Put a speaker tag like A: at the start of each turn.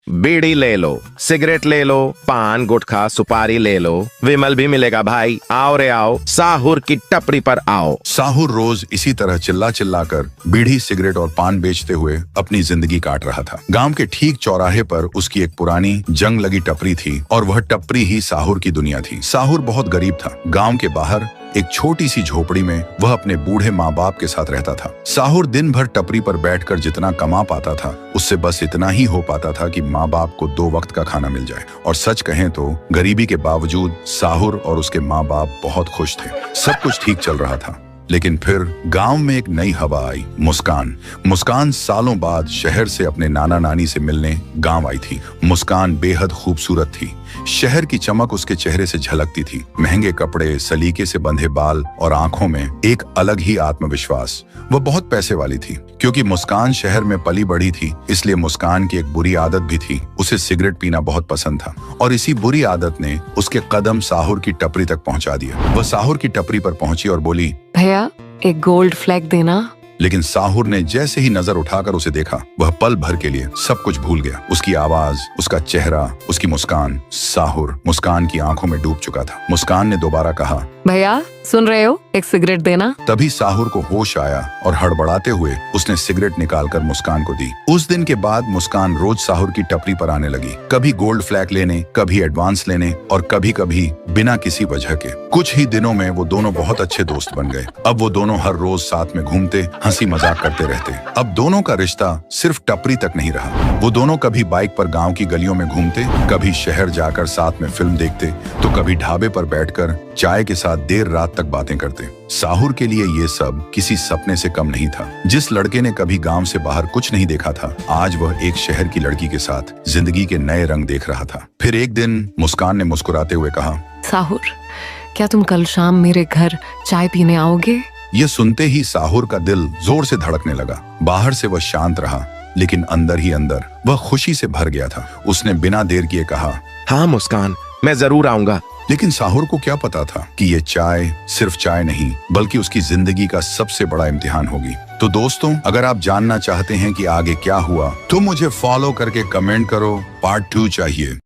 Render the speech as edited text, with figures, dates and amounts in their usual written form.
A: बीड़ी ले लो, सिगरेट ले लो, पान गुटखा सुपारी ले लो, विमल भी मिलेगा भाई, आओ रे आओ, साहुर की टपरी पर आओ।
B: साहुर रोज इसी तरह चिल्ला चिल्ला कर बीड़ी सिगरेट और पान बेचते हुए अपनी जिंदगी काट रहा था। गांव के ठीक चौराहे पर उसकी एक पुरानी जंग लगी टपरी थी और वह टपरी ही साहुर की दुनिया थी। साहुर बहुत गरीब था। गांव के बाहर एक छोटी सी झोपड़ी में वह अपने बूढ़े माँ बाप के साथ रहता था। साहुर दिन भर टपरी पर बैठकर जितना कमा पाता था उससे बस इतना ही हो पाता था कि माँ बाप को 2 वक्त का खाना मिल जाए। और सच कहें तो गरीबी के बावजूद साहुर और उसके माँ बाप बहुत खुश थे। सब कुछ ठीक चल रहा था। लेकिन फिर गांव में एक नई हवा आई। मुस्कान सालों बाद शहर से अपने नाना नानी से मिलने गांव आई थी। मुस्कान बेहद खूबसूरत थी। शहर की चमक उसके चेहरे से झलकती थी। महंगे कपड़े, सलीके से बंधे बाल और आंखों में एक अलग ही आत्मविश्वास। वह बहुत पैसे वाली थी। क्योंकि मुस्कान शहर में पली बढ़ी थी, इसलिए मुस्कान की एक बुरी आदत भी थी। उसे सिगरेट पीना बहुत पसंद था और इसी बुरी आदत ने उसके कदम साहुर की टपरी तक पहुंचा दिया। वह साहुर की टपरी पर पहुंची और बोली,
C: भैया एक गोल्ड फ्लैग देना।
B: लेकिन साहुर ने जैसे ही नजर उठाकर उसे देखा, वह पल भर के लिए सब कुछ भूल गया। उसकी आवाज, उसका चेहरा, उसकी मुस्कान। साहुर मुस्कान की आंखों में डूब चुका था। मुस्कान ने दोबारा कहा,
C: भैया सुन रहे हो, एक सिगरेट देना।
B: तभी साहुर को होश आया और हड़बड़ाते हुए उसने सिगरेट निकालकर मुस्कान को दी। उस दिन के बाद मुस्कान रोज साहुर की टपरी पर आने लगी। कभी गोल्ड फ्लैग लेने, कभी एडवांस लेने और कभी कभी बिना किसी वजह के। कुछ ही दिनों में वो दोनों बहुत अच्छे दोस्त बन गए। अब वो दोनों हर रोज साथ में घूमते, हंसी मजाक करते रहते। अब दोनों का रिश्ता सिर्फ टपरी तक नहीं रहा। वो दोनों कभी बाइक पर गांव की गलियों में घूमते, कभी शहर जाकर साथ में फिल्म देखते, तो कभी ढाबे पर बैठकर चाय के साथ देर रात तक बातें करते। साहुर के लिए ये सब किसी सपने से कम नहीं था। जिस लड़के ने कभी गांव से बाहर कुछ नहीं देखा था, आज वह एक शहर की लड़की के साथ जिंदगी के नए रंग देख रहा था। फिर एक दिन मुस्कान ने मुस्कुराते हुए कहा,
C: साहुर, क्या तुम कल शाम मेरे घर चाय पीने आओगे?
B: ये सुनते ही साहुर का दिल जोर से धड़कने लगा। बाहर से वह शांत रहा, लेकिन अंदर ही अंदर वह खुशी से भर गया था। उसने बिना देर किए कहा,
A: हाँ मुस्कान, मैं जरूर आऊंगा।
B: लेकिन साहुर को क्या पता था कि ये चाय सिर्फ चाय नहीं, बल्कि उसकी जिंदगी का सबसे बड़ा इम्तिहान होगी। तो दोस्तों, अगर आप जानना चाहते हैं कि आगे क्या हुआ, तो मुझे फॉलो करके कमेंट करो, पार्ट 2 चाहिए।